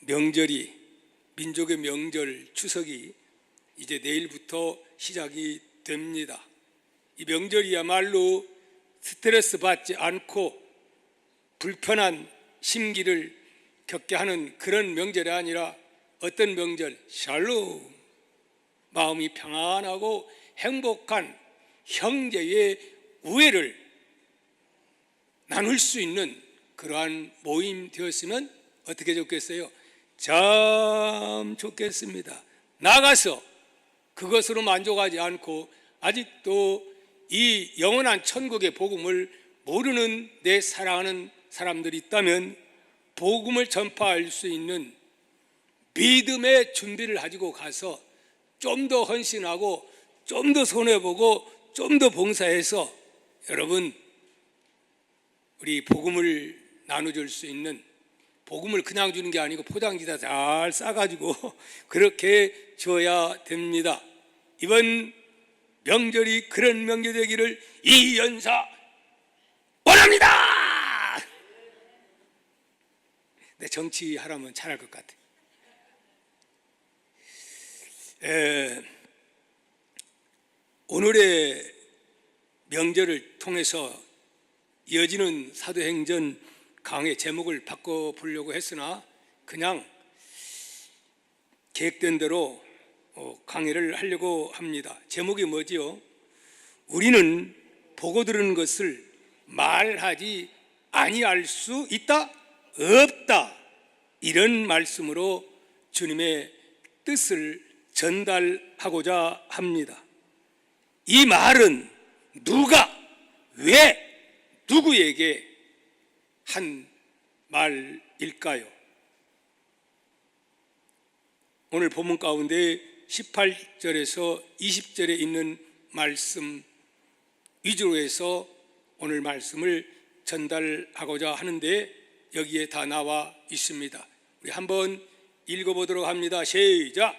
명절이, 민족의 명절 추석이 이제 내일부터 시작이 됩니다. 이 명절이야말로 스트레스 받지 않고 불편한 심기를 겪게 하는 그런 명절이 아니라 어떤 명절? 샬롬, 마음이 평안하고 행복한 형제의 우애를 나눌 수 있는 그러한 모임 되었으면 어떻게 좋겠어요? 참 좋겠습니다. 나가서 그것으로 만족하지 않고 아직도 이 영원한 천국의 복음을 모르는 내 사랑하는 사람들이 있다면 복음을 전파할 수 있는 믿음의 준비를 가지고 가서 좀 더 헌신하고 좀 더 손해보고 좀 더 봉사해서 여러분 우리 복음을 나눠줄 수 있는, 복음을 그냥 주는 게 아니고 포장지다 잘 싸가지고 그렇게 줘야 됩니다. 이번 명절이 그런 명절 되기를 이 연사 원합니다. 내 정치하라면 잘할 것 같아. 오늘의 명절을 통해서 이어지는 사도행전 강의 제목을 바꿔보려고 했으나 그냥 계획된 대로 강의를 하려고 합니다. 제목이 뭐지요? 우리는 보고 들은 것을 말하지 아니할 수 있다? 없다. 이런 말씀으로 주님의 뜻을 전달하고자 합니다. 이 말은 누가, 왜, 누구에게 한 말일까요? 오늘 본문 가운데 18절에서 20절에 있는 말씀 위주로 해서 오늘 말씀을 전달하고자 하는데 여기에 다 나와 있습니다. 우리 한번 읽어보도록 합니다. 시작.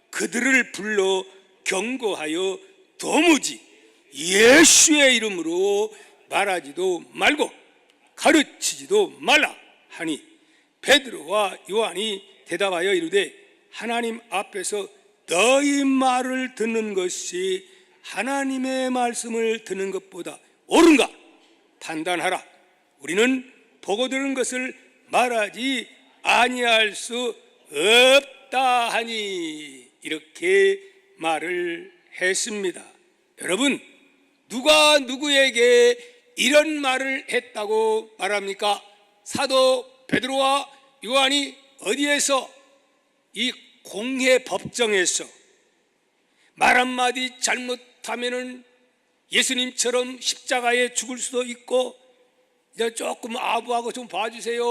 그들을 불러 경고하여 도무지 예수의 이름으로 말하지도 말고 가르치지도 말라 하니 베드로와 요한이 대답하여 이르되 하나님 앞에서 너희 말을 듣는 것이 하나님의 말씀을 듣는 것보다 옳은가 판단하라. 우리는 보고 들은 것을 말하지 아니할 수 없다 하니 이렇게 말을 했습니다. 여러분, 누가 누구에게 이런 말을 했다고 말합니까? 사도 베드로와 요한이 어디에서? 이 공회 법정에서 말 한마디 잘못하면은 예수님처럼 십자가에 죽을 수도 있고 이제 조금 아부하고 좀 봐주세요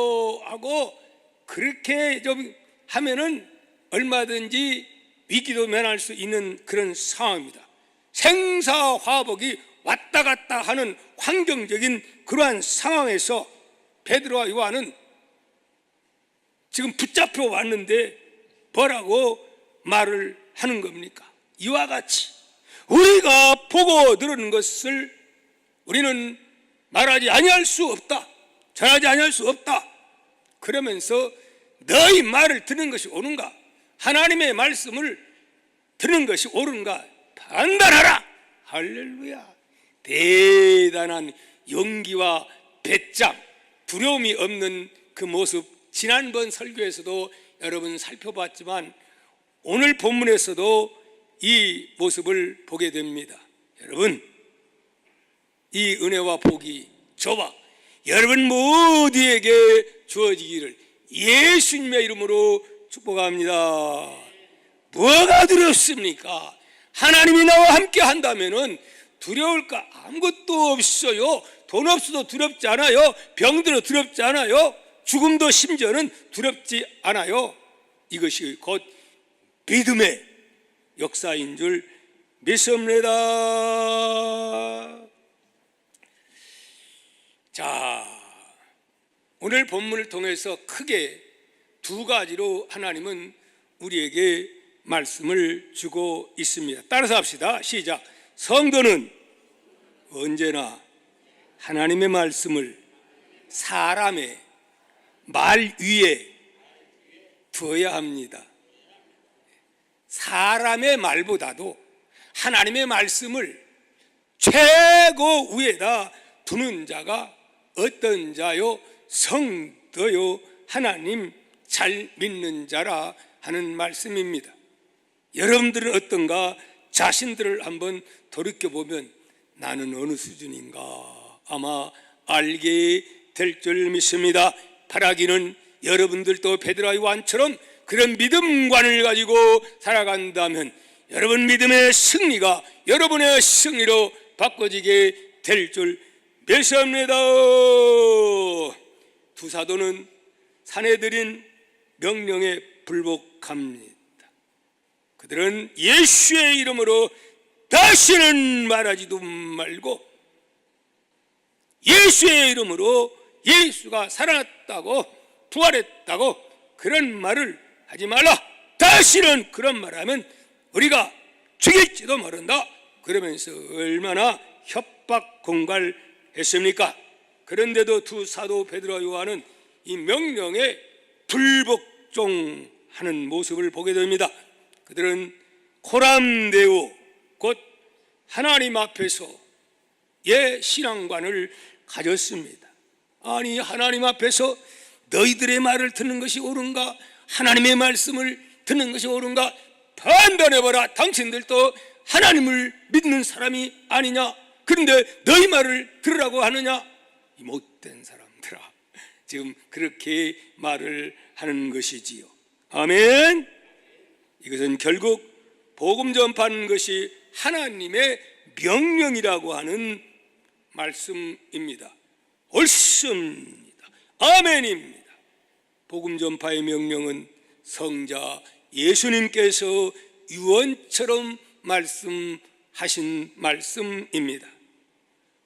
하고 그렇게 좀 하면은 얼마든지 위기도 면할 수 있는 그런 상황입니다. 생사화복이 왔다 갔다 하는 환경적인 그러한 상황에서 베드로와 요한은 지금 붙잡혀 왔는데 뭐라고 말을 하는 겁니까? 이와 같이 우리가 보고 들은 것을 우리는 말하지 아니할 수 없다, 전하지 아니할 수 없다. 그러면서 너희 말을 듣는 것이 옳은가, 하나님의 말씀을 듣는 것이 옳은가 판단하라. 할렐루야. 대단한 용기와 배짱, 두려움이 없는 그 모습, 지난번 설교에서도 여러분 살펴봤지만 오늘 본문에서도 이 모습을 보게 됩니다. 여러분, 이 은혜와 복이 저와 여러분 모두에게 주어지기를 예수님의 이름으로 축복합니다. 뭐가 두렵습니까? 하나님이 나와 함께 한다면은 두려울까? 아무것도 없어요. 돈 없어도 두렵지 않아요. 병들어 두렵지 않아요. 죽음도 심지어는 두렵지 않아요. 이것이 곧 믿음의 역사인 줄 믿습니다. 자, 오늘 본문을 통해서 크게 두 가지로 하나님은 우리에게 말씀을 주고 있습니다. 따라서 합시다. 시작. 성도는 언제나 하나님의 말씀을 사람의 말 위에 두어야 합니다. 사람의 말보다도 하나님의 말씀을 최고 위에다 두는 자가 어떤 자요? 성도요 하나님 잘 믿는 자라 하는 말씀입니다. 여러분들은 어떤가? 자신들을 한번 돌이켜보면 나는 어느 수준인가 아마 알게 될 줄 믿습니다. 바라기는 여러분들도 베드로와 요한처럼 그런 믿음관을 가지고 살아간다면 여러분 믿음의 승리가 여러분의 승리로 바꿔지게 될 줄 믿습니다. 두 사도는 사내들인 명령에 불복합니다. 그들은 예수의 이름으로 다시는 말하지도 말고 예수의 이름으로 예수가 살아났다고 부활했다고 그런 말을 하지 말라. 다시는 그런 말하면 우리가 죽일지도 모른다. 그러면서 얼마나 협박 공갈했습니까? 그런데도 두 사도 베드로와 요한은 이 명령에 불복종하는 모습을 보게 됩니다. 그들은 코람데오 곧 하나님 앞에서 신앙관을 가졌습니다. 아니 하나님 앞에서 너희들의 말을 듣는 것이 옳은가? 하나님의 말씀을 듣는 것이 옳은가? 판단해봐라. 당신들도 하나님을 믿는 사람이 아니냐? 그런데 너희 말을 들으라고 하느냐? 이 못된 사람들아, 지금 그렇게 말을 하는 것이지요. 아멘. 이것은 결국 복음 전파하는 것이 하나님의 명령이라고 하는 말씀입니다. 옳습니다. 아멘입니다. 복음 전파의 명령은 성자 예수님께서 유언처럼 말씀하신 말씀입니다.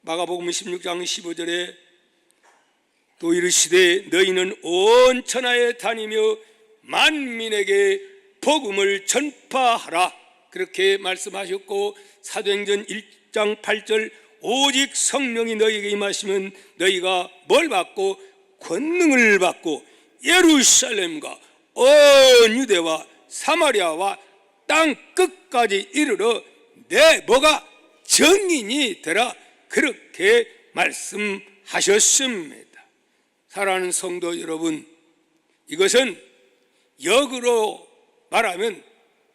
마가복음 16장 15절에 또 이르시되 너희는 온 천하에 다니며 만민에게 복음을 전파하라 그렇게 말씀하셨고, 사도행전 1장 8절 오직 성령이 너희에게 임하시면 너희가 뭘 받고? 권능을 받고 예루살렘과 온 유대와 사마리아와 땅 끝까지 이르러 내 뭐가 증인이 되라 그렇게 말씀하셨습니다. 사랑하는 성도 여러분, 이것은 역으로 말하면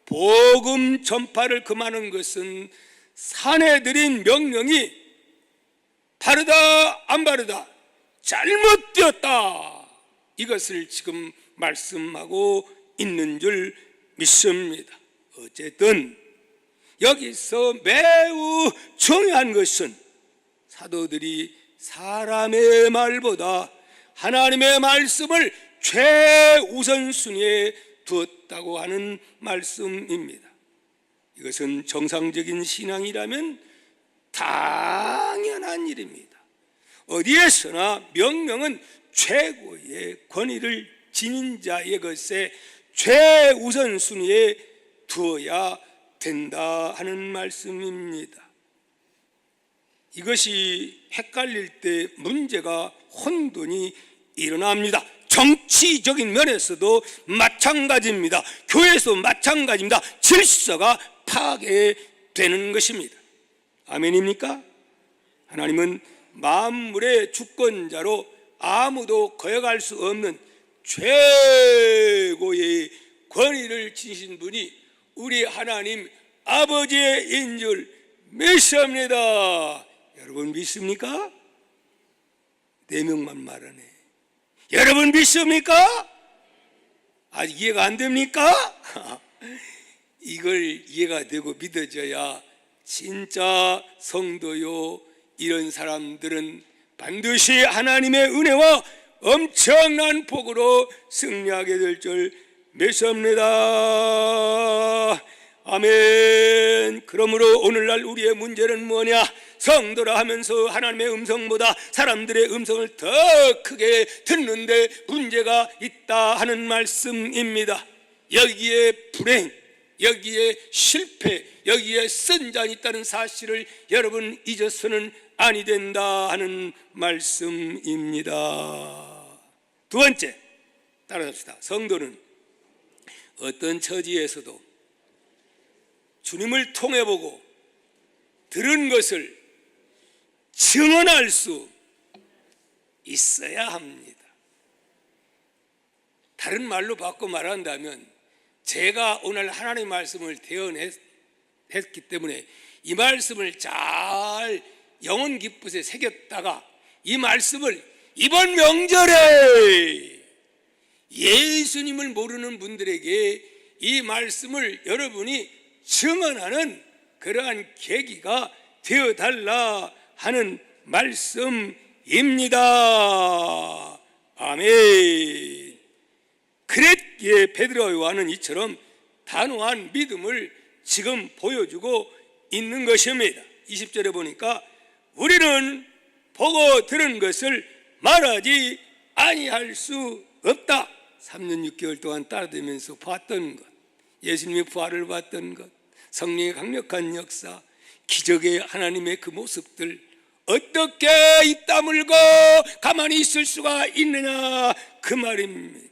복음 전파를 금하는 것은 사내들인 명령이 바르다 안 바르다 잘못되었다 이것을 지금 말씀하고 있는 줄 믿습니다. 어쨌든 여기서 매우 중요한 것은 사도들이 사람의 말보다 하나님의 말씀을 최우선순위에 두었다고 하는 말씀입니다. 이것은 정상적인 신앙이라면 당연한 일입니다. 어디에서나 명령은 최고의 권위를 지닌 자의 것에 최우선순위에 두어야 된다 하는 말씀입니다. 이것이 헷갈릴 때 문제가 혼돈이 일어납니다. 정치적인 면에서도 마찬가지입니다. 교회에서 마찬가지입니다. 질서가 파괴되는 것입니다. 아멘입니까? 하나님은 만물의 주권자로 아무도 거역할 수 없는 최고의 권위를 지니신 분이 우리 하나님 아버지인 줄 믿습니다. 여러분 믿습니까? 4명만 말하네. 여러분 믿습니까? 아직 이해가 안 됩니까? 이걸 이해가 되고 믿어져야 진짜 성도요, 이런 사람들은 반드시 하나님의 은혜와 엄청난 복으로 승리하게 될 줄 믿습니다. 아멘. 그러므로 오늘날 우리의 문제는 뭐냐? 성도라 하면서 하나님의 음성보다 사람들의 음성을 더 크게 듣는데 문제가 있다 하는 말씀입니다. 여기에 불행, 여기에 실패, 여기에 선장이 있다는 사실을 여러분 잊어서는 아니 된다 하는 말씀입니다. 두 번째, 따라잡시다. 성도는 어떤 처지에서도 주님을 통해 보고 들은 것을 증언할 수 있어야 합니다. 다른 말로 바꿔 말한다면 제가 오늘 하나님의 말씀을 대언했기 때문에 이 말씀을 잘 영혼 깊으에 새겼다가 이 말씀을 이번 명절에 예수님을 모르는 분들에게 이 말씀을 여러분이 증언하는 그러한 계기가 되어달라 하는 말씀입니다. 아멘. 그랬기에 베드로와 요한은 이처럼 단호한 믿음을 지금 보여주고 있는 것입니다. 20절에 보니까 우리는 보고 들은 것을 말하지 아니할 수 없다. 3년 6개월 동안 따라다니면서 봤던 것, 예수님의 부활을 봤던 것, 성령의 강력한 역사, 기적의 하나님의 그 모습들, 어떻게 입 다물고 가만히 있을 수가 있느냐 그 말입니다.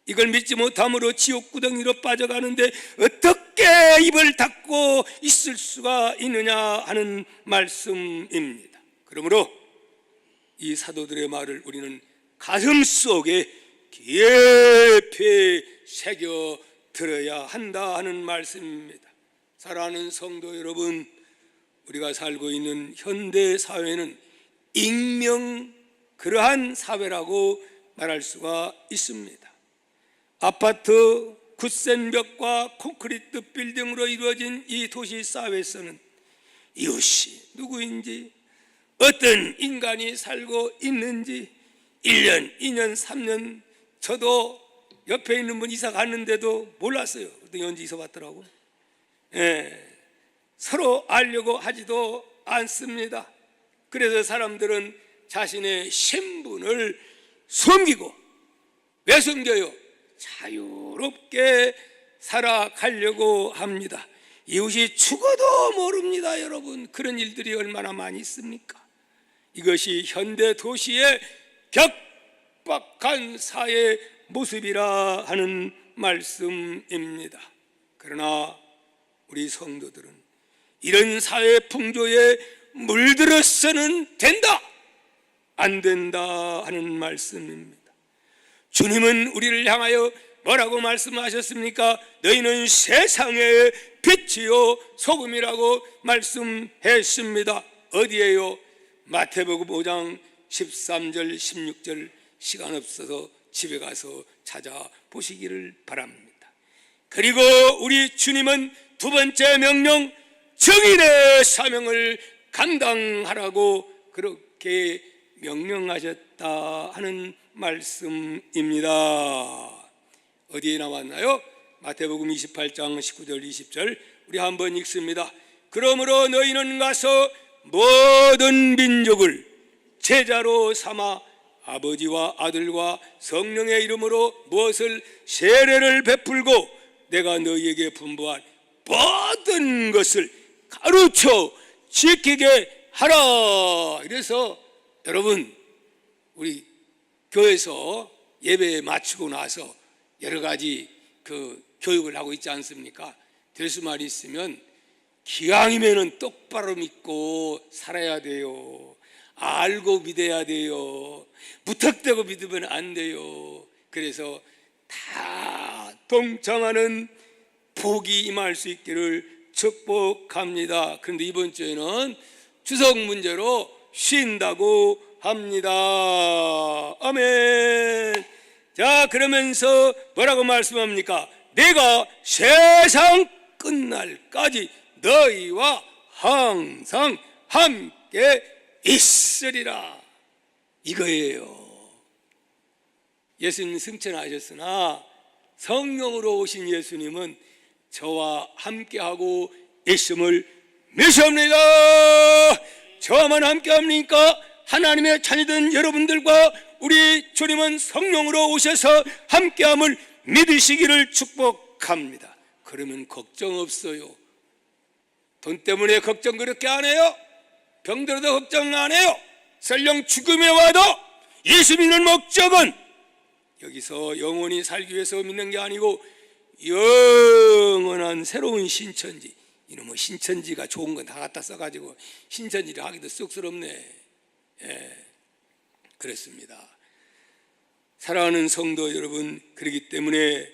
이걸 믿지 못함으로 지옥구덩이로 빠져가는데 어떻게 입을 닫고 있을 수가 있느냐 하는 말씀입니다. 그러므로 이 사도들의 말을 우리는 가슴 속에 깊이 새겨 들어야 한다 하는 말씀입니다. 사랑하는 성도 여러분, 우리가 살고 있는 현대 사회는 익명 그러한 사회라고 말할 수가 있습니다. 아파트, 굳센 벽과 콘크리트 빌딩으로 이루어진 이 도시 사회에서는 이웃이 누구인지, 어떤 인간이 살고 있는지 1년, 2년, 3년 저도 옆에 있는 분 이사 갔는데도 몰랐어요. 그때 연지 이사 왔더라고. 서로 알려고 하지도 않습니다. 그래서 사람들은 자신의 신분을 숨기고, 왜 숨겨요? 자유롭게 살아가려고 합니다. 이웃이 죽어도 모릅니다. 여러분, 그런 일들이 얼마나 많이 있습니까? 이것이 현대 도시의 격박한 사회 모습이라 하는 말씀입니다. 그러나 우리 성도들은 이런 사회 풍조에 물들어서는 된다, 안 된다 하는 말씀입니다. 주님은 우리를 향하여 뭐라고 말씀하셨습니까? 너희는 세상의 빛이요 소금이라고 말씀했습니다. 어디에요? 마태복음 5장 13절 16절, 시간 없어서 집에 가서 찾아보시기를 바랍니다. 그리고 우리 주님은 두 번째 명령, 증인의 사명을 감당하라고 그렇게 명령하셨다 하는 말씀입니다. 어디에 나왔나요? 마태복음 28장 19절 20절 우리 한번 읽습니다. 그러므로 너희는 가서 모든 민족을 제자로 삼아 아버지와 아들과 성령의 이름으로 무엇을 세례를 베풀고 내가 너희에게 분부한 모든 것을 가르쳐 지키게 하라. 이래서 여러분, 우리 교회에서 예배 마치고 나서 여러 가지 그 교육을 하고 있지 않습니까? 될수 말이 있으면 기왕이면은 똑바로 믿고 살아야 돼요. 알고 믿어야 돼요. 무턱대고 믿으면 안 돼요. 그래서 다 동참하는 복이 임할 수 있기를 축복합니다. 그런데 이번 주에는 추석 문제로 쉰다고 합니다. 아멘. 자, 그러면서 뭐라고 말씀합니까? 내가 세상 끝날까지 너희와 항상 함께 있으리라, 이거예요. 예수님 승천하셨으나 성령으로 오신 예수님은 저와 함께하고 있음을 믿습니다. 저와만 함께합니까? 하나님의 자녀된 여러분들과 우리 주님은 성령으로 오셔서 함께함을 믿으시기를 축복합니다. 그러면 걱정 없어요. 돈 때문에 걱정 그렇게 안 해요. 병들어도 걱정 안 해요. 설령 죽음에 와도 예수 믿는 목적은 여기서 영원히 살기 위해서 믿는 게 아니고 영원한 새로운 신천지. 이놈의 신천지가 좋은 건 다 갖다 써가지고 신천지를 하기도 쑥스럽네. 그렇습니다. 사랑하는 성도 여러분, 그렇기 때문에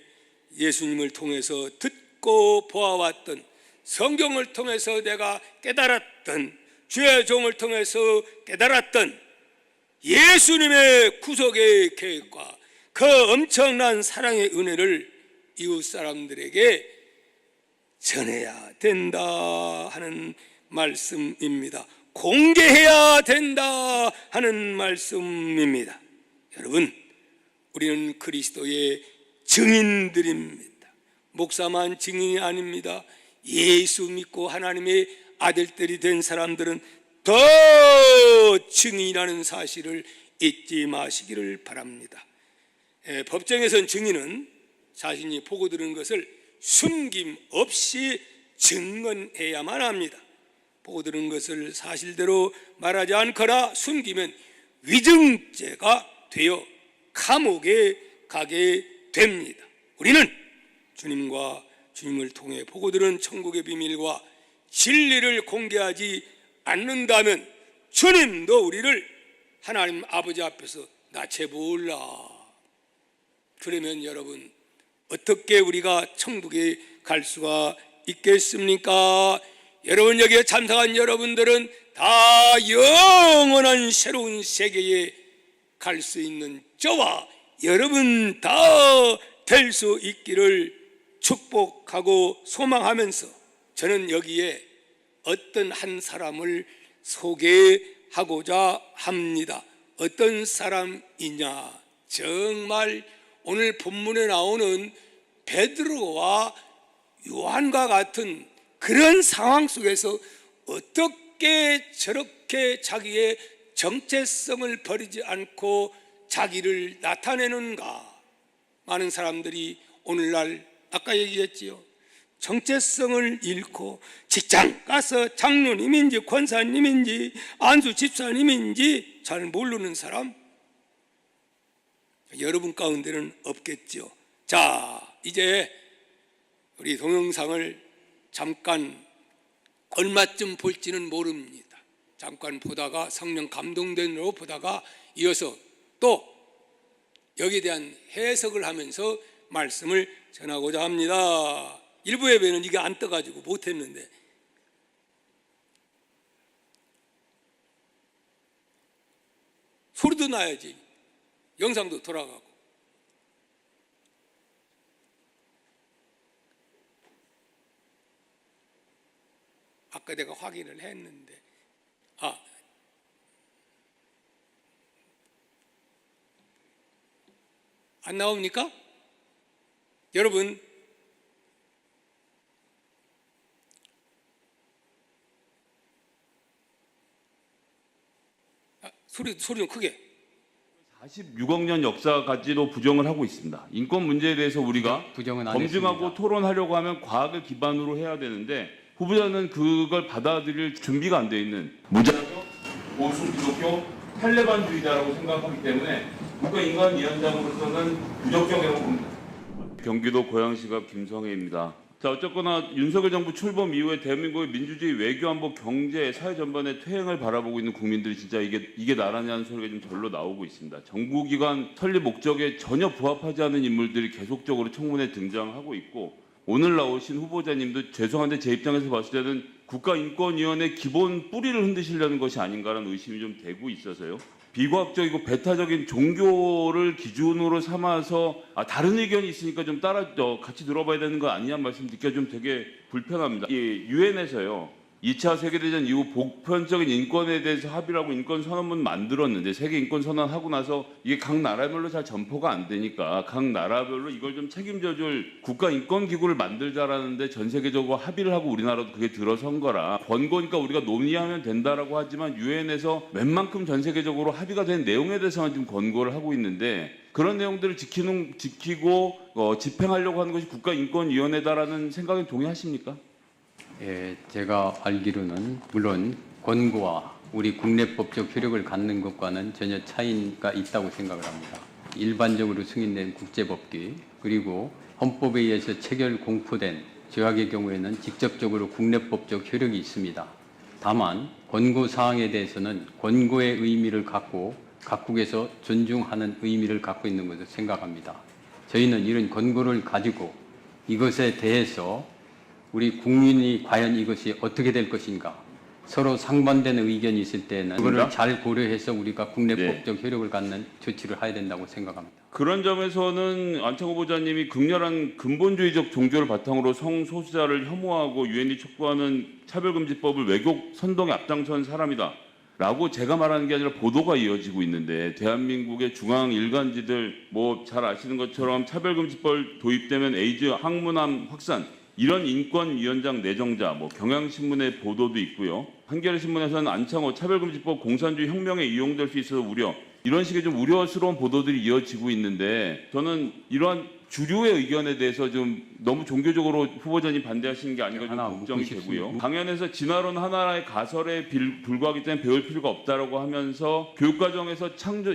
예수님을 통해서 듣고 보아왔던, 성경을 통해서 내가 깨달았던, 주의 종을 통해서 깨달았던 예수님의 구속의 계획과 그 엄청난 사랑의 은혜를 이웃 사람들에게 전해야 된다 하는 말씀입니다. 공개해야 된다 하는 말씀입니다. 여러분, 우리는 그리스도의 증인들입니다. 목사만 증인이 아닙니다. 예수 믿고 하나님의 아들들이 된 사람들은 더 증인이라는 사실을 잊지 마시기를 바랍니다. 법정에선 증인은 자신이 보고 들은 것을 숨김없이 증언해야만 합니다. 보고 들은 것을 사실대로 말하지 않거나 숨기면 위증죄가 되어 감옥에 가게 됩니다. 우리는 주님과 주님을 통해 보고 들은 천국의 비밀과 진리를 공개하지 않는다면 주님도 우리를 하나님 아버지 앞에서 나체 몰라. 그러면 여러분, 어떻게 우리가 천국에 갈 수가 있겠습니까? 여러분, 여기에 참석한 여러분들은 다 영원한 새로운 세계에 갈 수 있는 저와 여러분 다 될 수 있기를 축복하고 소망하면서 저는 여기에 어떤 한 사람을 소개하고자 합니다. 어떤 사람이냐? 정말 오늘 본문에 나오는 베드로와 요한과 같은 그런 상황 속에서 어떻게 저렇게 자기의 정체성을 버리지 않고 자기를 나타내는가? 많은 사람들이 오늘날 아까 얘기했지요. 정체성을 잃고 직장 가서 장로님인지 권사님인지 안수 집사님인지 잘 모르는 사람 여러분 가운데는 없겠죠. 자, 이제 우리 동영상을 잠깐 얼마쯤 볼지는 모릅니다. 잠깐 보다가 성령 감동된 대로 보다가 이어서 또 여기에 대한 해석을 하면서 말씀을 전하고자 합니다. 일부 예배는 이게 안 떠가지고 못했는데 소리도 나야지. 영상도 돌아가고. 아까 내가 확인을 했는데 안 나옵니까? 여러분, 소리 좀 크게. 46억 년 역사까지도 부정을 하고 있습니다. 인권 문제에 대해서 우리가 검증하고 토론하려고 하면 과학을 기반으로 해야 되는데 후보자는 그걸 받아들일 준비가 안 돼 있는 무자격, 보수 기독교, 탈레반주의자라고 생각하기 때문에 국가인권위원장으로서는 부적격이라고 봅니다. 경기도 고양시갑 김성혜입니다. 자, 어쨌거나 윤석열 정부 출범 이후에 대한민국의 민주주의, 외교안보, 경제, 사회 전반의 퇴행을 바라보고 있는 국민들이 진짜 이게 나라냐는 소리가 좀 절로 나오고 있습니다. 정부기관 설립 목적에 전혀 부합하지 않은 인물들이 계속적으로 청문회에 등장하고 있고 오늘 나오신 후보자님도 죄송한데 제 입장에서 봤을 때는 국가인권위원회 기본 뿌리를 흔드시려는 것이 아닌가라는 의심이 좀 되고 있어서요. 비과학적이고 배타적인 종교를 기준으로 삼아서 다른 의견이 있으니까 좀 같이 들어봐야 되는 거 아니냐 말씀 듣기가 좀 되게 불편합니다. 유엔에서요. 2차 세계대전 이후 보편적인 인권에 대해서 합의를 하고 인권선언문 만들었는데 세계 인권선언 하고 나서 이게 각 나라별로 잘 점포가 안 되니까 각 나라별로 이걸 좀 책임져줄 국가인권기구를 만들자라는데 전 세계적으로 합의를 하고 우리나라도 그게 들어선 거라 권고니까 우리가 논의하면 된다라고 하지만 유엔에서 웬만큼 전 세계적으로 합의가 된 내용에 대해서만 지금 권고를 하고 있는데 그런 내용들을 지키고 집행하려고 하는 것이 국가인권위원회다라는 생각에 동의하십니까? 예, 제가 알기로는 물론 권고와 우리 국내법적 효력을 갖는 것과는 전혀 차이가 있다고 생각을 합니다. 일반적으로 승인된 국제법규 그리고 헌법에 의해서 체결 공포된 조약의 경우에는 직접적으로 국내법적 효력이 있습니다. 다만 권고 사항에 대해서는 권고의 의미를 갖고 각국에서 존중하는 의미를 갖고 있는 것으로 생각합니다. 저희는 이런 권고를 가지고 이것에 대해서 우리 국민이 과연 이것이 어떻게 될 것인가 서로 상반되는 의견이 있을 때는 그거를 잘 고려해서 우리가 국내법적 효력을 갖는 조치를 해야 된다고 생각합니다. 그런 점에서는 안창호 후보자님이 극렬한 근본주의적 종교를 바탕으로 성소수자를 혐오하고 유엔이 촉구하는 차별금지법을 왜곡 선동에 앞장선 사람이다 라고 제가 말하는 게 아니라 보도가 이어지고 있는데, 대한민국의 중앙 일간지들 뭐 잘 아시는 것처럼 차별금지법 도입되면 에이즈 항문암 확산 이런 인권위원장 내정자, 뭐 경향신문의 보도도 있고요. 한겨레신문에서는 안창호 차별금지법 공산주의 혁명에 이용될 수 있어서 우려, 이런 식의 좀 우려스러운 보도들이 이어지고 있는데, 저는 이러한 주류의 의견에 대해서 좀 너무 종교적으로 후보자님 반대하시는 게 아닌가 좀 걱정이 되고요. 강연에서 진화론 하나의 가설에 불과하기 때문에 배울 필요가 없다라고 하면서 교육과정에서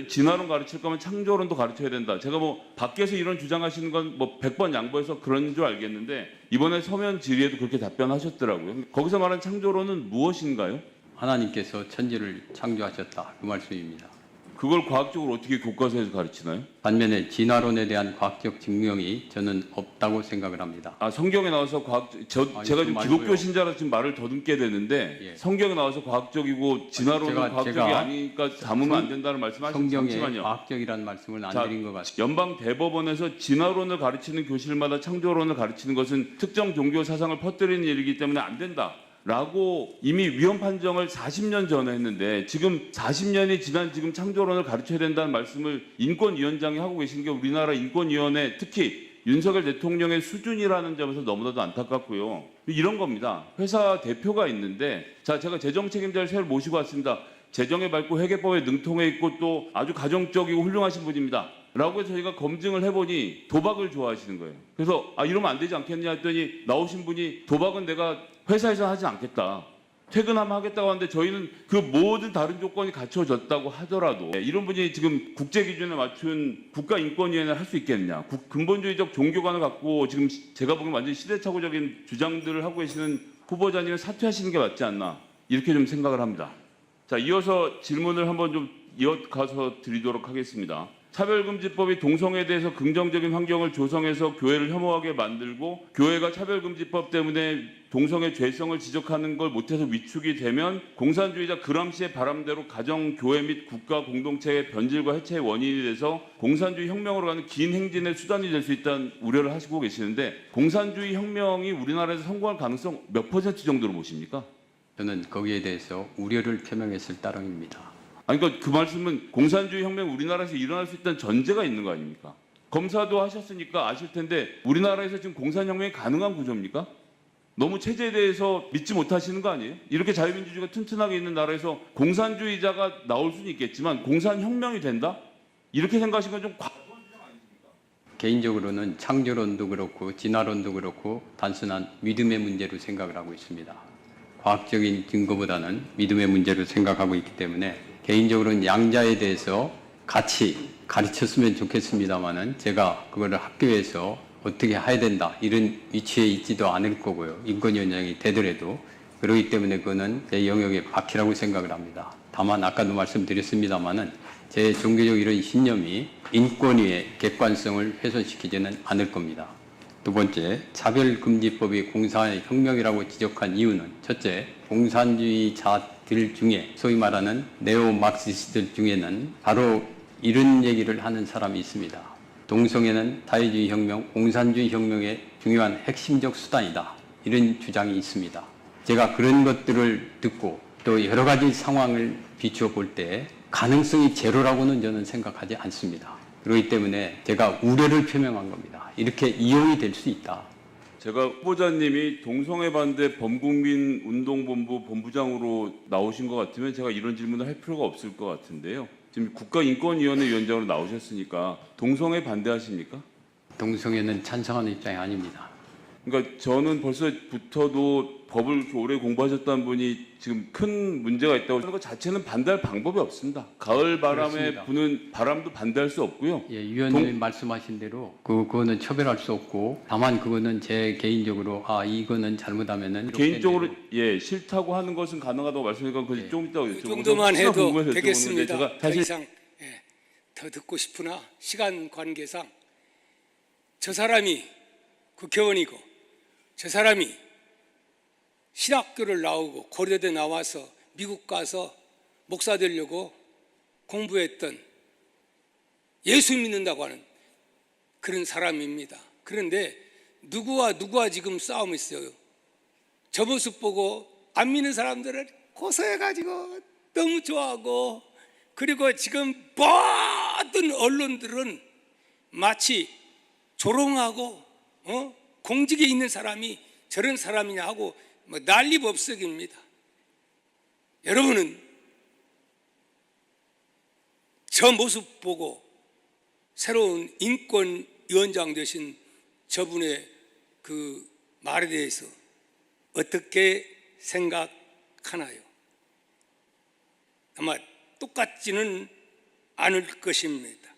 진화론 가르칠 거면 창조론도 가르쳐야 된다. 제가 뭐 밖에서 이런 주장하시는 건 뭐 100번 양보해서 그런 줄 알겠는데, 이번에 서면 질의에도 그렇게 답변하셨더라고요. 거기서 말한 창조론은 무엇인가요? 하나님께서 천지를 창조하셨다 그 말씀입니다. 그걸 과학적으로 어떻게 교과서에서 가르치나요? 반면에 진화론에 대한 과학적 증명이 저는 없다고 생각을 합니다. 아, 성경에 나와서 제가 지금 기독교 신자라서 지금 말을 더듬게 되는데, 예. 성경에 나와서 과학적이고 진화론은 과학적이 아니니까 담으면 안 된다는 말씀하셨죠. 성경에 잠시만요. 과학적이라는 말씀을 안 드린 것 같습니다. 연방 대법원에서 진화론을 가르치는 교실마다 창조론을 가르치는 것은 특정 종교 사상을 퍼뜨리는 일이기 때문에 안 된다 라고 이미 위헌 판정을 40년 전에 했는데, 지금 40년이 지난 지금 창조론을 가르쳐야 된다는 말씀을 인권위원장이 하고 계신 게 우리나라 인권위원회, 특히 윤석열 대통령의 수준이라는 점에서 너무나도 안타깝고요. 이런 겁니다. 회사 대표가 있는데, 자, 제가 재정 책임자를 새로 모시고 왔습니다. 재정에 밝고 회계법에 능통해 있고 또 아주 가정적이고 훌륭하신 분입니다 라고 해서 저희가 검증을 해보니 도박을 좋아하시는 거예요. 그래서 이러면 안 되지 않겠냐 했더니 나오신 분이, 도박은 내가 회사에서 하지 않겠다, 퇴근하면 하겠다고 하는데, 저희는 그 모든 다른 조건이 갖춰졌다고 하더라도 이런 분이 지금 국제 기준에 맞춘 국가인권위원회를 할 수 있겠냐, 근본주의적 종교관을 갖고 지금 제가 보기엔 완전히 시대착오적인 주장들을 하고 계시는 후보자님은 사퇴하시는 게 맞지 않나, 이렇게 좀 생각을 합니다. 자, 이어서 질문을 한번 좀 이어가서 드리도록 하겠습니다. 차별금지법이 동성애에 대해서 긍정적인 환경을 조성해서 교회를 혐오하게 만들고, 교회가 차별금지법 때문에 동성애 죄성을 지적하는 걸 못해서 위축이 되면 공산주의자 그람시의 바람대로 가정, 교회 및 국가 공동체의 변질과 해체의 원인이 돼서 공산주의 혁명으로 가는 긴 행진의 수단이 될 수 있다는 우려를 하시고 계시는데, 공산주의 혁명이 우리나라에서 성공할 가능성 몇 % 정도로 보십니까? 저는 거기에 대해서 우려를 표명했을 따름입니다. 아니, 그러니까 그 말씀은 공산주의 혁명 우리나라에서 일어날 수 있다는 전제가 있는 거 아닙니까? 검사도 하셨으니까 아실 텐데, 우리나라에서 지금 공산혁명이 가능한 구조입니까? 너무 체제에 대해서 믿지 못하시는 거 아니에요? 이렇게 자유민주주의가 튼튼하게 있는 나라에서 공산주의자가 나올 수는 있겠지만 공산혁명이 된다? 이렇게 생각하시는 건 좀 과도한 주장 아니십니까? 개인적으로는 창조론도 그렇고 진화론도 그렇고 단순한 믿음의 문제로 생각을 하고 있습니다. 과학적인 증거보다는 믿음의 문제로 생각하고 있기 때문에 개인적으로는 양자에 대해서 같이 가르쳤으면 좋겠습니다만은, 제가 그거를 학교에서 어떻게 해야 된다 이런 위치에 있지도 않을 거고요. 인권위원장이 되더라도. 그렇기 때문에 그거는 제 영역의 바퀴라고 생각을 합니다. 다만 아까도 말씀드렸습니다만은, 제 종교적 이런 신념이 인권위의 객관성을 훼손시키지는 않을 겁니다. 두 번째, 차별금지법이 공산의 혁명이라고 지적한 이유는, 첫째, 공산주의자들 중에 소위 말하는 네오마르크시스트들 중에는 바로 이런 얘기를 하는 사람이 있습니다. 동성애는 사회주의 혁명, 공산주의 혁명의 중요한 핵심적 수단이다, 이런 주장이 있습니다. 제가 그런 것들을 듣고 또 여러 가지 상황을 비추어 볼 때 가능성이 제로라고는 저는 생각하지 않습니다. 그렇기 때문에 제가 우려를 표명한 겁니다. 이렇게 이용이 될 수 있다. 제가 후보자님이 동성애 반대 범국민운동본부 본부장으로 나오신 것 같으면 제가 이런 질문을 할 필요가 없을 것 같은데요. 지금 국가인권위원회 위원장으로 나오셨으니까 동성애 반대하십니까? 동성애는 찬성하는 입장이 아닙니다. 그러니까 저는 벌써부터도 법을 이렇게 오래 공부하셨다는 분이 지금 큰 문제가 있다고 하는 것 자체는 반대할 방법이 없습니다. 가을 바람에 그렇습니다. 부는 바람도 반대할 수 없고요. 예, 위원님 말씀하신 대로 그거는 처벌할 수 없고 다만 그거는 제 개인적으로 이거는 잘못하면은 개인적으로 싫다고 하는 것은 가능하다고 말씀드리니까 그건 좀 이따가 그 여쭤보고 정도만 혹시나 해도 궁금해서 여쭤보는 건데 되겠습니다. 제가 더 사실 이상 더 듣고 싶으나 시간 관계상 저 사람이 국회의원이고 저 사람이 신학교를 나오고 고려대 나와서 미국 가서 목사 되려고 공부했던 예수 믿는다고 하는 그런 사람입니다. 그런데 누구와 지금 싸움이 있어요. 저 모습 보고 안 믿는 사람들을 고소해가지고 너무 좋아하고, 그리고 지금 모든 언론들은 마치 조롱하고 공직에 있는 사람이 저런 사람이냐 하고 뭐 난리법석입니다. 여러분은 저 모습 보고 새로운 인권위원장 되신 저분의 그 말에 대해서 어떻게 생각하나요? 아마 똑같지는 않을 것입니다.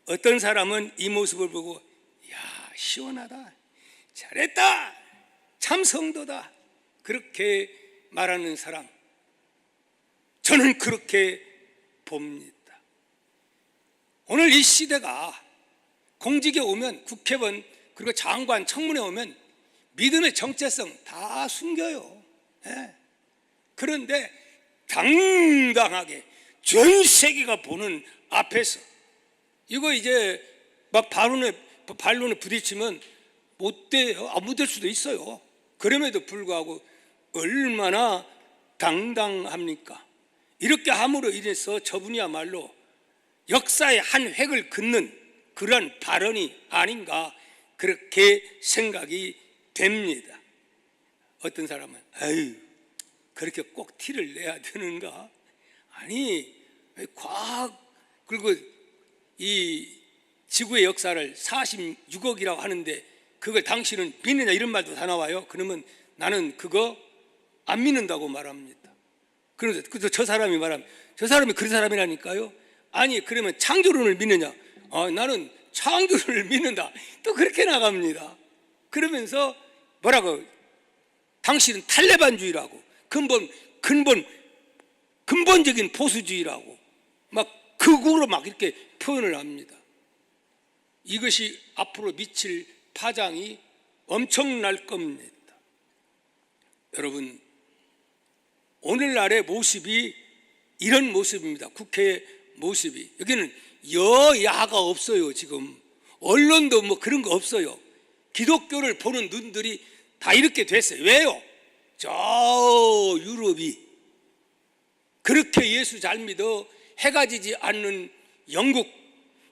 어떤 사람은 이 모습을 보고 야, 시원하다, 잘했다, 참 성도다, 그렇게 말하는 사람, 저는 그렇게 봅니다. 오늘 이 시대가 공직에 오면, 국회의원 그리고 장관, 청문회 오면 믿음의 정체성 다 숨겨요. 그런데 당당하게 전 세계가 보는 앞에서 이거 이제 막 반론에 부딪히면 못 돼요. 못 될 수도 있어요. 그럼에도 불구하고 얼마나 당당합니까? 이렇게 함으로 인해서 저분이야말로 역사의 한 획을 긋는 그러한 발언이 아닌가, 그렇게 생각이 됩니다. 어떤 사람은 아유, 그렇게 꼭 티를 내야 되는가? 아니, 과학 그리고 이 지구의 역사를 46억이라고 하는데 그걸 당신은 믿느냐, 이런 말도 다 나와요. 그러면 나는 그거 안 믿는다고 말합니다. 그런데 저 사람이 말하면 저 사람이 그런 사람이라니까요. 아니, 그러면 창조론을 믿느냐? 나는 창조론을 믿는다. 또 그렇게 나갑니다. 그러면서 뭐라고? 당신은 탈레반주의라고, 근본적인 보수주의라고 막 극우로 막 이렇게 표현을 합니다. 이것이 앞으로 미칠 파장이 엄청날 겁니다. 여러분, 오늘날의 모습이 이런 모습입니다. 국회의 모습이. 여기는 여야가 없어요. 지금 언론도 뭐 그런 거 없어요. 기독교를 보는 눈들이 다 이렇게 됐어요. 왜요? 저 유럽이 그렇게 예수 잘 믿어 해가 지지 않는 영국,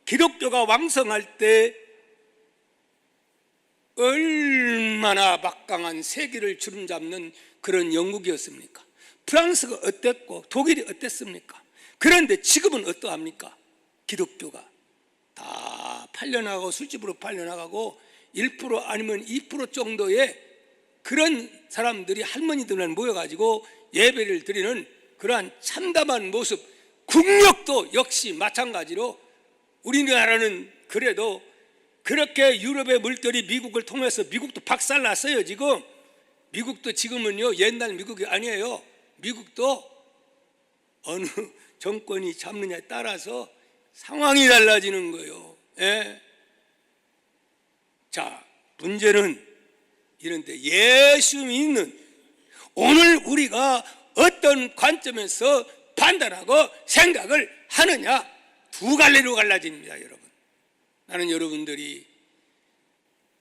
기독교가 왕성할 때 얼마나 막강한 세계를 주름잡는 그런 영국이었습니까? 프랑스가 어땠고 독일이 어땠습니까? 그런데 지금은 어떠합니까? 기독교가 다 팔려나가고 술집으로 팔려나가고 1% 아니면 2% 정도의 그런 사람들이 할머니들만 모여가지고 예배를 드리는 그러한 참담한 모습, 국력도 역시 마찬가지로 우리나라는 그래도 그렇게 유럽의 물결이 미국을 통해서, 미국도 박살났어요. 지금 미국도 지금은요 옛날 미국이 아니에요. 미국도 어느 정권이 잡느냐에 따라서 상황이 달라지는 거예요. 자, 문제는 이런데 예수 믿는 오늘 우리가 어떤 관점에서 판단하고 생각을 하느냐, 두 갈래로 갈라집니다. 여러분, 나는 여러분들이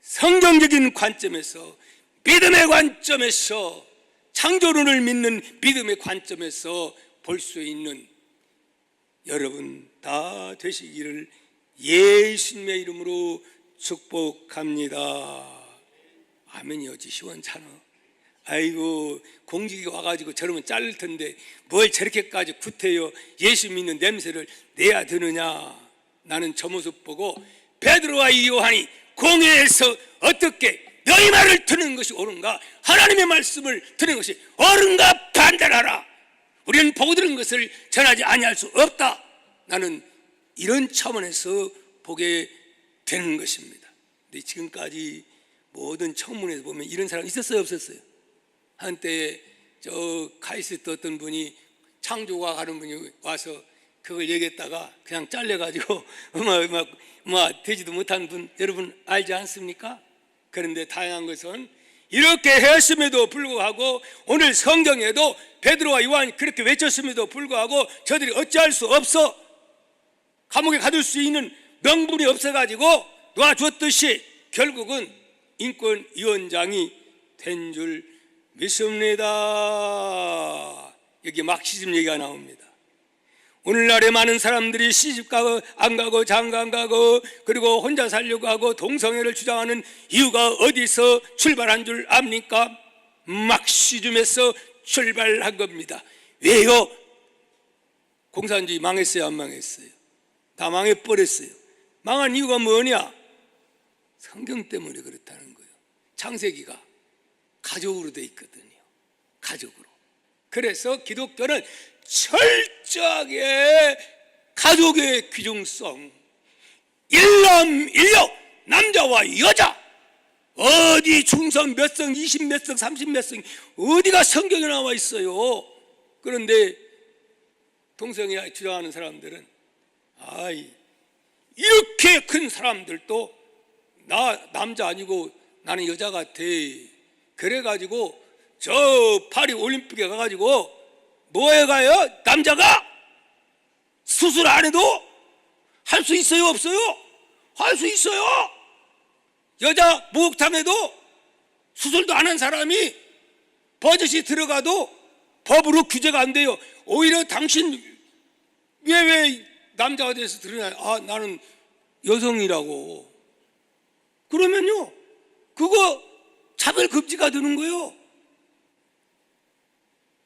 성경적인 관점에서, 믿음의 관점에서, 창조론을 믿는 믿음의 관점에서 볼 수 있는 여러분 다 되시기를 예수님의 이름으로 축복합니다. 아멘이 어찌 시원찮아. 아이고, 공직이 와가지고 저러면 자를 텐데 뭘 저렇게까지 구태여 예수 믿는 냄새를 내야 되느냐. 나는 저 모습 보고 베드로와 요한이 공회에서 어떻게 너희 말을 듣는 것이 옳은가? 하나님의 말씀을 듣는 것이 옳은가? 판단하라. 우리는 보고 들은 것을 전하지 아니할 수 없다. 나는 이런 차원에서 보게 되는 것입니다. 근데 지금까지 모든 청문회에서 보면 이런 사람 있었어요, 없었어요? 한때 저 카이스트 어떤 분이 창조가 가는 분이 와서 그걸 얘기했다가 그냥 잘려가지고 되지도 못한 분 여러분 알지 않습니까? 그런데 다양한 것은 이렇게 했음에도 불구하고 오늘 성경에도 베드로와 요한이 그렇게 외쳤음에도 불구하고 저들이 어찌할 수 없어 감옥에 가둘 수 있는 명분이 없어가지고 놓아주었듯이 결국은 인권위원장이 된 줄 믿습니다. 여기 막시즘 얘기가 나옵니다. 오늘날에 많은 사람들이 시집 가고 안 가고 장가 안 가고 그리고 혼자 살려고 하고 동성애를 주장하는 이유가 어디서 출발한 줄 압니까? 막시즘에서 출발한 겁니다. 왜요? 공산주의 망했어요, 안 망했어요? 다 망해버렸어요. 망한 이유가 뭐냐? 성경 때문에 그렇다는 거예요. 창세기가 가족으로 돼 있거든요. 가족으로. 그래서 기독교는 철저하게 가족의 귀중성, 일남일녀, 남자와 여자, 어디 중성 몇 성, 20 몇 성, 30 몇 성, 어디가 성경에 나와 있어요. 그런데 동성애 주장하는 사람들은 이렇게 큰 사람들도 나 남자 아니고 나는 여자 같아. 그래가지고 저 파리 올림픽에 가가지고 뭐에 가요? 남자가 수술 안 해도 할 수 있어요, 없어요? 할 수 있어요. 여자 목욕탕에도 수술도 안 한 사람이 버젓이 들어가도 법으로 규제가 안 돼요. 오히려 당신 왜 남자가 돼서 드러나요? 나는 여성이라고. 그러면요, 그거 차별 금지가 되는 거예요.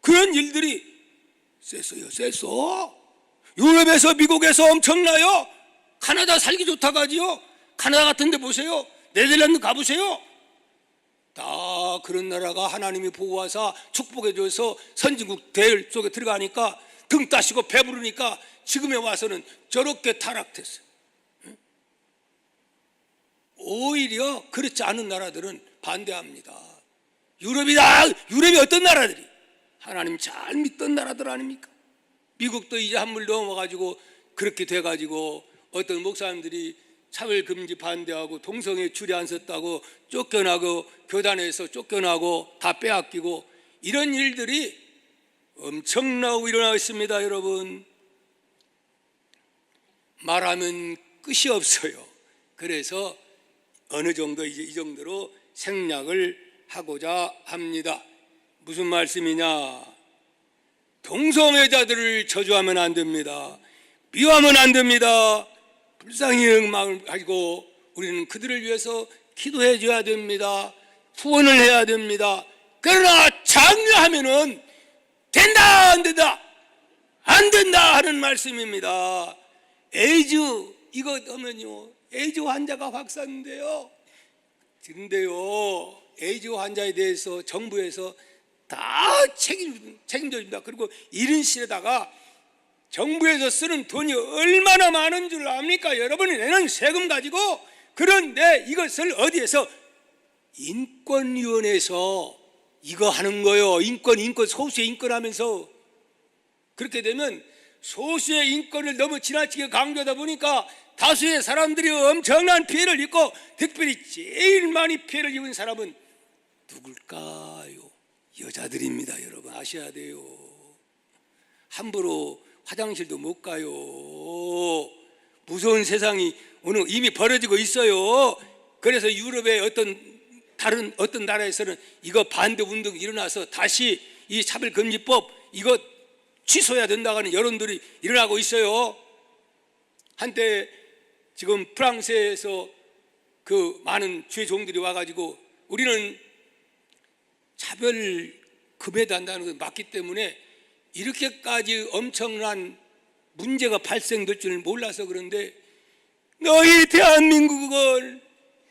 그런 일들이 셌어요. 유럽에서 미국에서 엄청나요. 카나다 살기 좋다고 하지요. 카나다 같은 데 보세요. 네덜란드 가보세요. 다 그런 나라가 하나님이 보호하사 축복해줘서 선진국 대열 속에 들어가니까 등 따시고 배부르니까 지금에 와서는 저렇게 타락됐어요. 오히려 그렇지 않은 나라들은 반대합니다. 유럽이 어떤 나라들이 하나님 잘 믿던 나라들 아닙니까? 미국도 이제 한물 넘어가지고 그렇게 돼가지고 어떤 목사님들이 차별금지 반대하고 동성애 줄이 안 섰다고 쫓겨나고 교단에서 쫓겨나고 다 빼앗기고 이런 일들이 엄청나고 일어나고 있습니다. 여러분, 말하면 끝이 없어요. 그래서 어느 정도 이제 이 정도로 생략을 하고자 합니다. 무슨 말씀이냐? 동성애자들을 저주하면 안 됩니다. 미워하면 안 됩니다. 불쌍히 마음을 가지고 우리는 그들을 위해서 기도해 줘야 됩니다. 후원을 해야 됩니다. 그러나 장려하면은 된다 안 된다? 안 된다 하는 말씀입니다. 에이즈 이거 하면요, 에이즈 환자가 확산돼요. 그런데요, 에이즈 환자에 대해서 정부에서 다 책임져줍니다. 그리고 이런 시에다가 정부에서 쓰는 돈이 얼마나 많은 줄 압니까? 여러분이 내는 세금 가지고. 그런데 이것을 어디에서? 인권위원회에서 이거 하는 거예요. 인권, 소수의 인권 하면서. 그렇게 되면 소수의 인권을 너무 지나치게 강조하다 보니까 다수의 사람들이 엄청난 피해를 입고, 특별히 제일 많이 피해를 입은 사람은 누굴까요? 여자들입니다. 여러분 아셔야 돼요. 함부로 화장실도 못 가요. 무서운 세상이 오늘 이미 벌어지고 있어요. 그래서 유럽의 어떤 나라에서는 이거 반대 운동이 일어나서 다시 이 차별금지법 이거 취소해야 된다고 하는 여론들이 일어나고 있어요. 한때 지금 프랑스에서 그 많은 죄종들이 와가지고 우리는 차별 금해한다는 걸 맞기 때문에 이렇게까지 엄청난 문제가 발생될 줄 몰라서 그런데 너희 대한민국은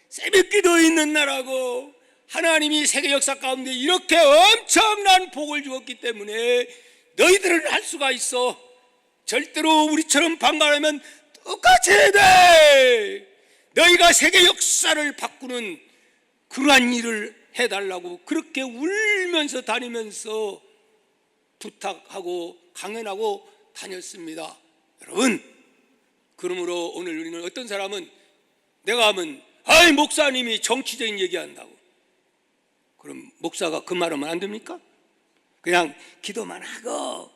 새벽기도 있는 나라고 하나님이 세계 역사 가운데 이렇게 엄청난 복을 주었기 때문에 너희들은 할 수가 있어. 절대로 우리처럼 방관하면 똑같이 해야 돼. 너희가 세계 역사를 바꾸는 그러한 일을 해달라고 그렇게 울면서 다니면서 부탁하고 강연하고 다녔습니다. 여러분, 그러므로 오늘 우리는 어떤 사람은 내가 하면 아이 목사님이 정치적인 얘기한다고. 그럼 목사가 그 말하면 안 됩니까? 그냥 기도만 하고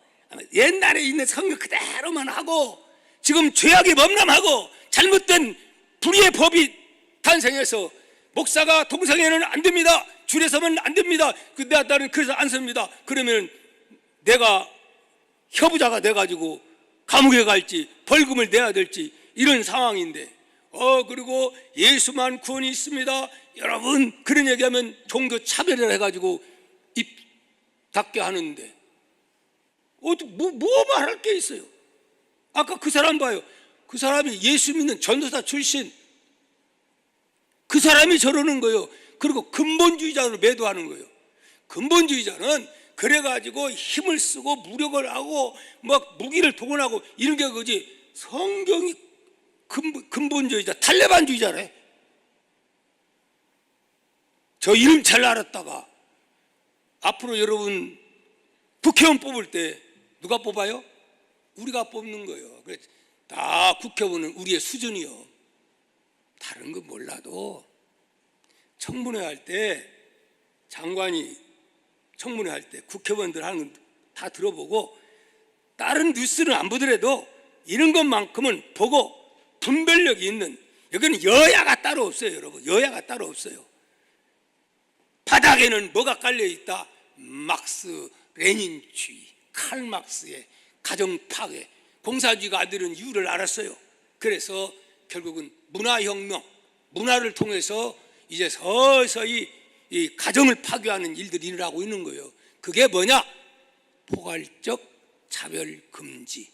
옛날에 있는 성경 그대로만 하고 지금 죄악이 범람하고 잘못된 불의의 법이 탄생해서 목사가 동성애는 안 됩니다. 줄에 서면 안 됩니다. 내 딸은 그래서 안 섭니다. 그러면 내가 협부자가 돼가지고 감옥에 갈지 벌금을 내야 될지 이런 상황인데 그리고 예수만 구원이 있습니다. 여러분 그런 얘기하면 종교 차별을 해가지고 입 닫게 하는데 뭐 말할 게 있어요? 아까 그 사람 봐요. 그 사람이 예수 믿는 전도사 출신. 그 사람이 저러는 거예요. 그리고 근본주의자로 매도하는 거예요. 근본주의자는 그래가지고 힘을 쓰고 무력을 하고 막 무기를 동원하고 이런 게 그지. 성경이 근본주의자, 탈레반주의자래. 저 이름 잘 알았다가 앞으로 여러분 국회의원 뽑을 때 누가 뽑아요? 우리가 뽑는 거예요. 그래서 다 국회의원은 우리의 수준이요. 다른 거 몰라도 청문회 할 때 장관이 청문회 할 때 국회의원들 하는 거 다 들어보고 다른 뉴스는 안 보더라도 이런 것만큼은 보고 분별력이 있는, 여기는 여야가 따로 없어요. 여러분 여야가 따로 없어요. 바닥에는 뭐가 깔려있다? 막스 레닌주의, 칼막스의 가정파괴, 공사주의가 안 되는 이유를 알았어요. 그래서 결국은 문화혁명, 문화를 통해서 이제 서서히 이 가정을 파괴하는 일들이 일어나고 있는 거예요. 그게 뭐냐? 포괄적 차별금지.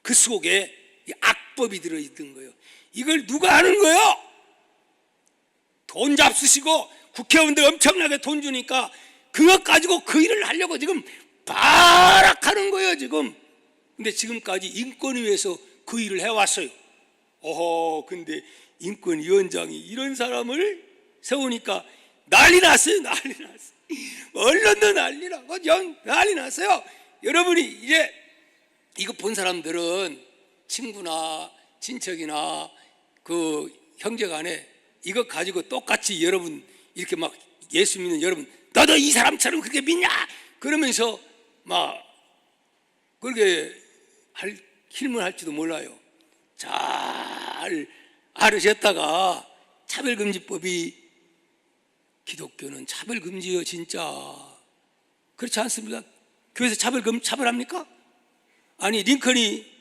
그 속에 이 악법이 들어있던 거예요. 이걸 누가 하는 거예요? 돈 잡수시고 국회의원들 엄청나게 돈 주니까 그것 가지고 그 일을 하려고 지금 발악하는 거예요 지금. 근데 지금까지 인권위에서 그 일을 해왔어요. 근데 인권위원장이 이런 사람을 세우니까 난리 났어요. 난리 났어요. 언론도 난리나고 난리 났어요. 여러분이 이제 이거 본 사람들은 친구나 친척이나 그 형제간에 이거 가지고 똑같이 여러분 이렇게 막 예수 믿는 여러분 너도 이 사람처럼 그렇게 믿냐? 그러면서 막 그렇게 할 힘을 할지도 몰라요. 잘 알으셨다가 차별금지법이 기독교는 차별금지예요 진짜. 그렇지 않습니까? 교회에서 차별합니까? 아니 링컨이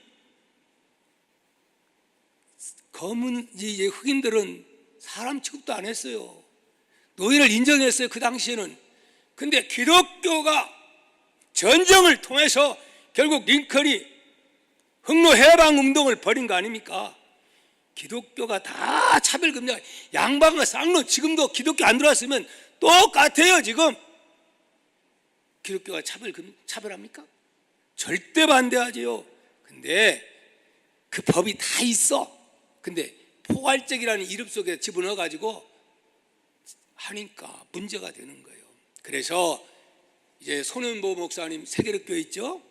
검은 이제 흑인들은 사람 취급도 안 했어요. 노예를 인정했어요 그 당시에는. 근데 기독교가 전쟁을 통해서 결국 링컨이 흑로 해방 운동을 벌인 거 아닙니까? 기독교가 다 차별금지. 양반과 쌍로 지금도 기독교 안 들어왔으면 똑같아요 지금. 기독교가 차별합니까? 절대 반대하지요. 근데 그 법이 다 있어. 근데 포괄적이라는 이름 속에 집어넣어 가지고 하니까 문제가 되는 거예요. 그래서 이제 손은보 목사님 세계력교회 있죠?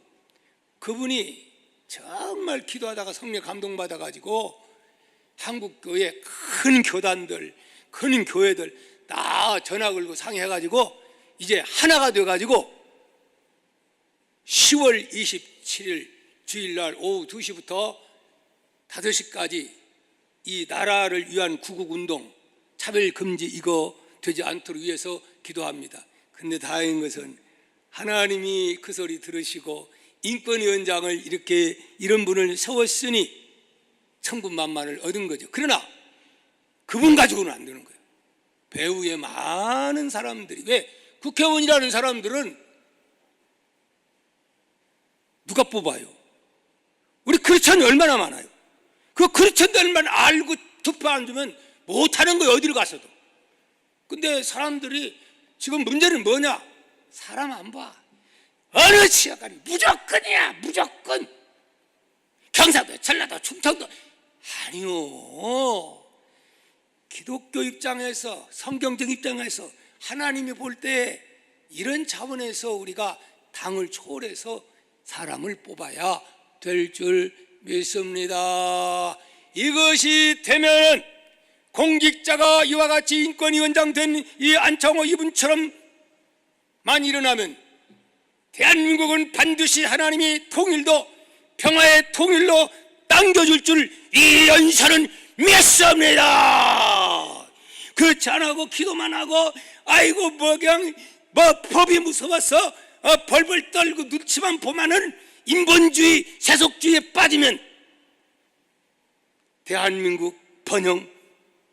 그분이 정말 기도하다가 성령 감동받아 가지고 한국 교회 큰 교단들, 큰 교회들 다 전화 걸고 상의해 가지고 이제 하나가 돼 가지고 10월 27일 주일날 오후 2시부터 5시까지 이 나라를 위한 구국운동, 차별금지 이거 되지 않도록 위해서 기도합니다. 근데 다행인 것은 하나님이 그 소리 들으시고 인권위원장을 이렇게 이런 분을 세웠으니 천군만마를 얻은 거죠. 그러나 그분 가지고는 안 되는 거예요. 배후에 많은 사람들이, 왜 국회의원이라는 사람들은 누가 뽑아요? 우리 크리스천이 얼마나 많아요? 그 크리스천들만 알고 투표 안 주면 못하는 거예요 어디를 가서도. 근데 사람들이 지금 문제는 뭐냐? 사람 안 봐. 어느 지역은 무조건이야, 무조건. 경상도, 전라도, 충청도. 아니요. 기독교 입장에서, 성경적 입장에서 하나님이 볼 때 이런 차원에서 우리가 당을 초월해서 사람을 뽑아야 될 줄 믿습니다. 이것이 되면 공직자가 이와 같이 인권위원장 된 이 안창호 이분처럼만 일어나면 대한민국은 반드시 하나님이 통일도 평화의 통일로 당겨줄 줄 이 연사는 믿습니다. 그렇지 않고 기도만 하고 아이고 뭐 그냥 뭐 법이 무서워서 벌벌 떨고 눈치만 보면은 인본주의 세속주의에 빠지면 대한민국 번영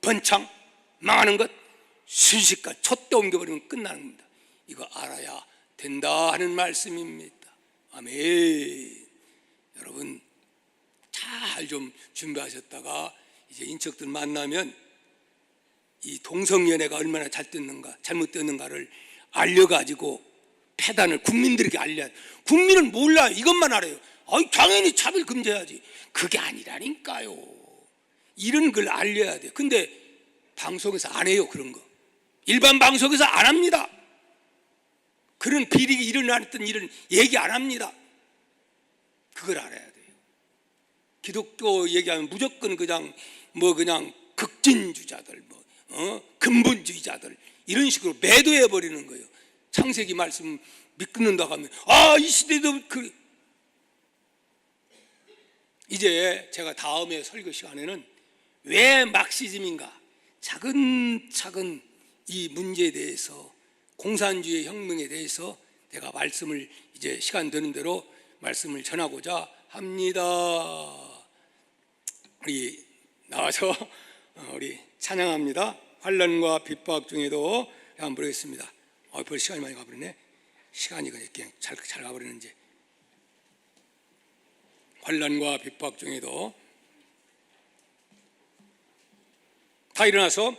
번창 망하는 것 순식간 촛대 옮겨버리면 끝나는 겁니다. 이거 알아야 된다 하는 말씀입니다. 아멘. 여러분 잘 좀 준비하셨다가 이제 인척들 만나면 이 동성연애가 얼마나 잘 됐는가 잘못됐는가를 알려가지고 폐단을 국민들에게 알려야 돼. 국민은 몰라요. 이것만 알아요. 당연히 차별 금지해야지. 그게 아니라니까요. 이런 걸 알려야 돼. 근데 방송에서 안 해요. 그런 거 일반 방송에서 안 합니다. 그런 비리가 일어났던 일은 얘기 안 합니다. 그걸 알아야 돼요. 기독교 얘기하면 무조건 그냥 극진주자들 근본주의자들 이런 식으로 매도해 버리는 거예요. 창세기 말씀 믿는다고 하면 이 시대도 이제 제가 다음에 설교 시간에는 왜 막시즘인가 차근차근 이 문제에 대해서 공산주의 혁명에 대해서 내가 말씀을 이제 시간 되는 대로 말씀을 전하고자 합니다. 우리 나와서 우리 찬양합니다. 환난과 핍박 중에도 한번 부르겠습니다. 벌써 시간이 많이 가버리네. 시간이 그냥 잘 가버리는지. 환난과 핍박 중에도 다 일어나서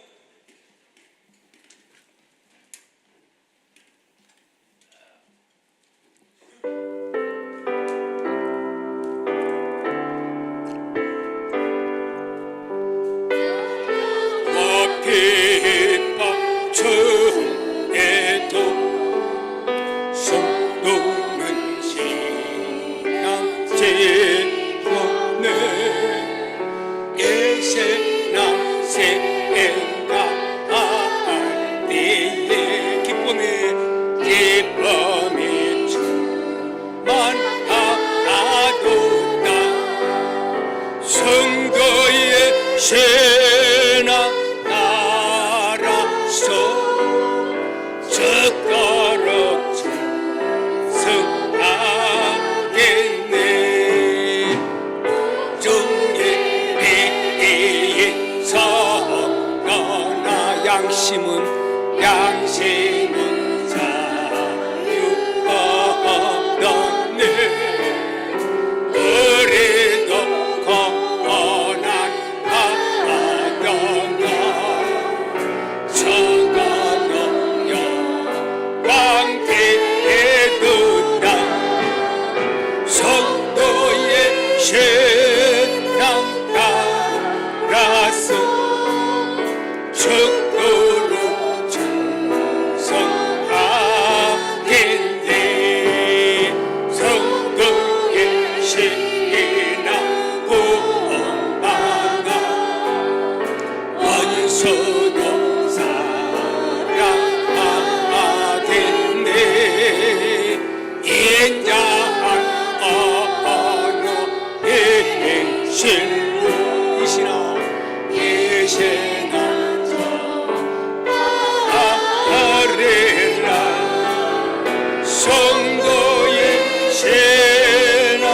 핍박 중에도 성도는 신앙 지켰네. 예세나 세행할 때에 기쁨이 충만하도다. 성도의 신앙 젓가락 승하겠네. 정예의 성가나 양심은 자유받았네. 그래도 고난 받았나 성도의 신앙 따라서 적도로 충성하겠네. 성도의 신앙 구원받아 원수도 사랑하겠네. 인자한 신루이시나 예세나 아래라. 성도의 신앙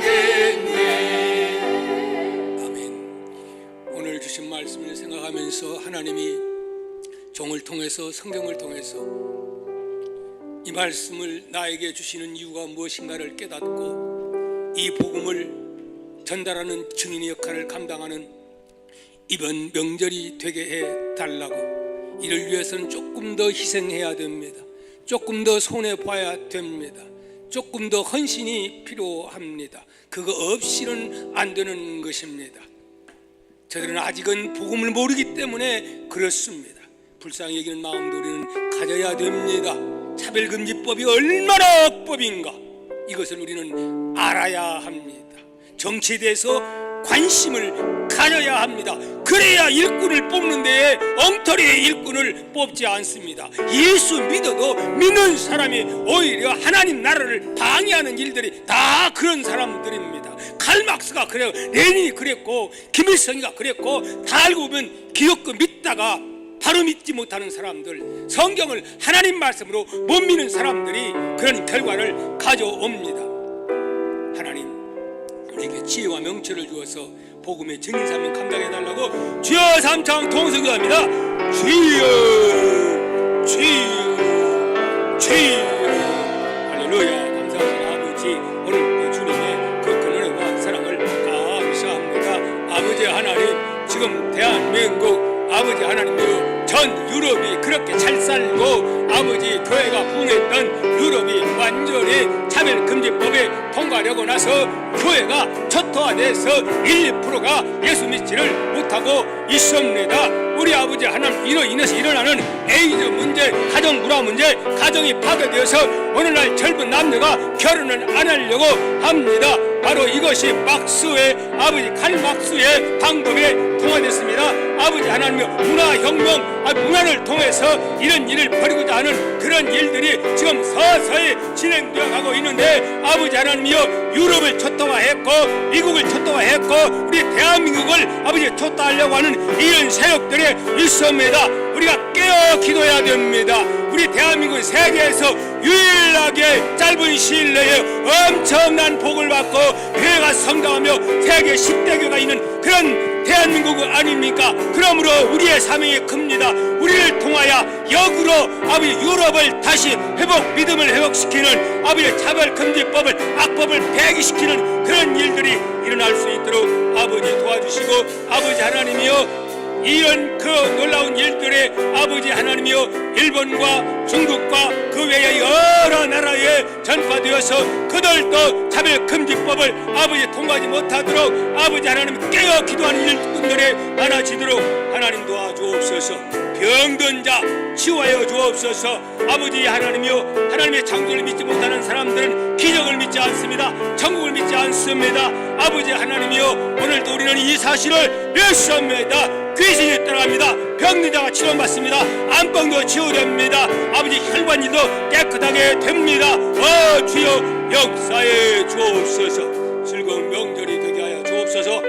하겠네. 아멘. 오늘 주신 말씀을 생각하면서 하나님이 종을 통해서 성경을 통해서 이 말씀을 나에게 주시는 이유가 무엇인가를 깨닫고 이 복음을 전달하는 증인의 역할을 감당하는 이번 명절이 되게 해달라고, 이를 위해서는 조금 더 희생해야 됩니다. 조금 더 손해봐야 됩니다. 조금 더 헌신이 필요합니다. 그거 없이는 안 되는 것입니다. 저들은 아직은 복음을 모르기 때문에 그렇습니다. 불쌍히 여기는 마음도 우리는 가져야 됩니다. 차별금지법이 얼마나 악법인가, 이것을 우리는 알아야 합니다. 정치에 대해서 관심을 가져야 합니다. 그래야 일꾼을 뽑는 데에 엉터리의 일꾼을 뽑지 않습니다. 예수 믿어도 믿는 사람이 오히려 하나님 나라를 방해하는 일들이 다 그런 사람들입니다. 칼 막스가 그래요, 레닌이 그랬고, 김일성이가 그랬고, 다 알고 보면 기억고 믿다가 바로 믿지 못하는 사람들, 성경을 하나님 말씀으로 못 믿는 사람들이 그런 결과를 가져옵니다. 하나님 우리에게 지혜와 명철을 주어서 복음의 증인 사명 감당해달라고 주여 삼창 통성기도합니다. 주여 주여 주여. 할렐루야. 감사합니다. 아버지, 오늘도 주님의 그 은혜와 사랑을 감사합니다. 아버지 하나님, 지금 대한민국 아버지 하나님이여, 전 유럽이 그렇게 잘 살고 아버지 교회가 부흥했던 유럽이 완전히 차별금지법에 통과되고 나서 교회가 초토화돼서 1~2%가 예수 믿지를 못하고 있습니다. 우리 아버지 하나님, 이로 인해서 일어나는 에이즈 문제, 가정 불화 문제, 가정이 파괴되어서 오늘날 젊은 남녀가 결혼을 안 하려고 합니다. 바로 이것이 막스의 아버지 칼 막스의 방법에 통화됐습니다. 아버지 하나님의 문화혁명, 문화를 통해서 이런 일을 벌이고자 하는 그런 일들이 지금 서서히 진행되어 가고 있는데, 아버지 하나님이여, 유럽을 초토화했고 미국을 초토화했고 우리 대한민국을 아버지 초토화하려고 하는 이런 세력들이 있습니다. 우리가 깨어 기도해야 됩니다. 우리 대한민국 세계에서 유일하게 짧은 시일 내에 엄청난 복을 받고 교회가 성장하며 세계 10대 교회가 있는 그런 대한민국 아닙니까? 그러므로 우리의 사명이 큽니다. 우리를 통하여 역으로 아버지 유럽을 다시 믿음을 회복시키는 아버지의 차별금지법을, 악법을 폐기시키는 그런 일들이 일어날 수 있도록 아버지 도와주시고, 아버지 하나님이여, 이런 그 놀라운 일들에 아버지 하나님이여, 일본과 중국과 그 외의 여러 나라에 전파되어서 그들도 차별금지법을 아버지 통과하지 못하도록 아버지 하나님 깨어 기도하는 일꾼들에 많아지도록 하나님 도와주옵소서. 병든 자 치유하여 주옵소서. 아버지 하나님이여, 하나님의 창조를 믿지 못하는 사람들은 기적을 믿지 않습니다. 천국을 믿지 않습니다. 아버지 하나님이여, 오늘도 우리는 이 사실을 믿습니다. 귀신이 떠나갑니다. 병든 자가 치료받습니다. 암병도 치유됩니다. 아버지 혈관일도 깨끗하게 됩니다. 주여 역사해 주옵소서. 즐거운 명절이 되게 하여 주옵소서.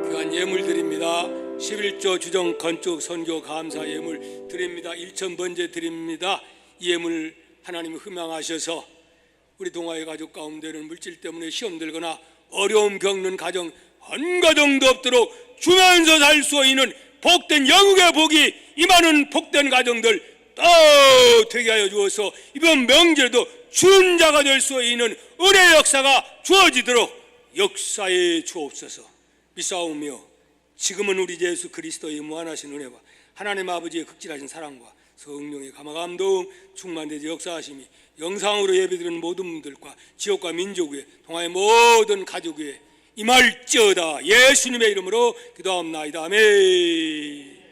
귀한 예물 드립니다. 11조 주정 건축 선교 감사 예물 드립니다. 1,000번째 드립니다. 이 예물 하나님이 흠양하셔서 우리 동아의 가족 가운데는 물질 때문에 시험 들거나 어려움 겪는 가정 한 가정도 없도록 주면서 살 수 있는 복된 영국의 복이 임하는 복된 가정들 또 되게 하여 주어서 이번 명절도 주는 자가 될 수 있는 은혜의 역사가 주어지도록 역사해 주옵소서. 믿사오며 지금은 우리 예수 그리스도의 무한하신 은혜와 하나님 아버지의 극진하신 사랑과 성령의 감화감동 충만되지 역사하심이 영상으로 예배드리는 모든 분들과 지역과 민족 위에 동아의 모든 가족 위에 임할지어다. 예수님의 이름으로 기도합나이다. 아멘.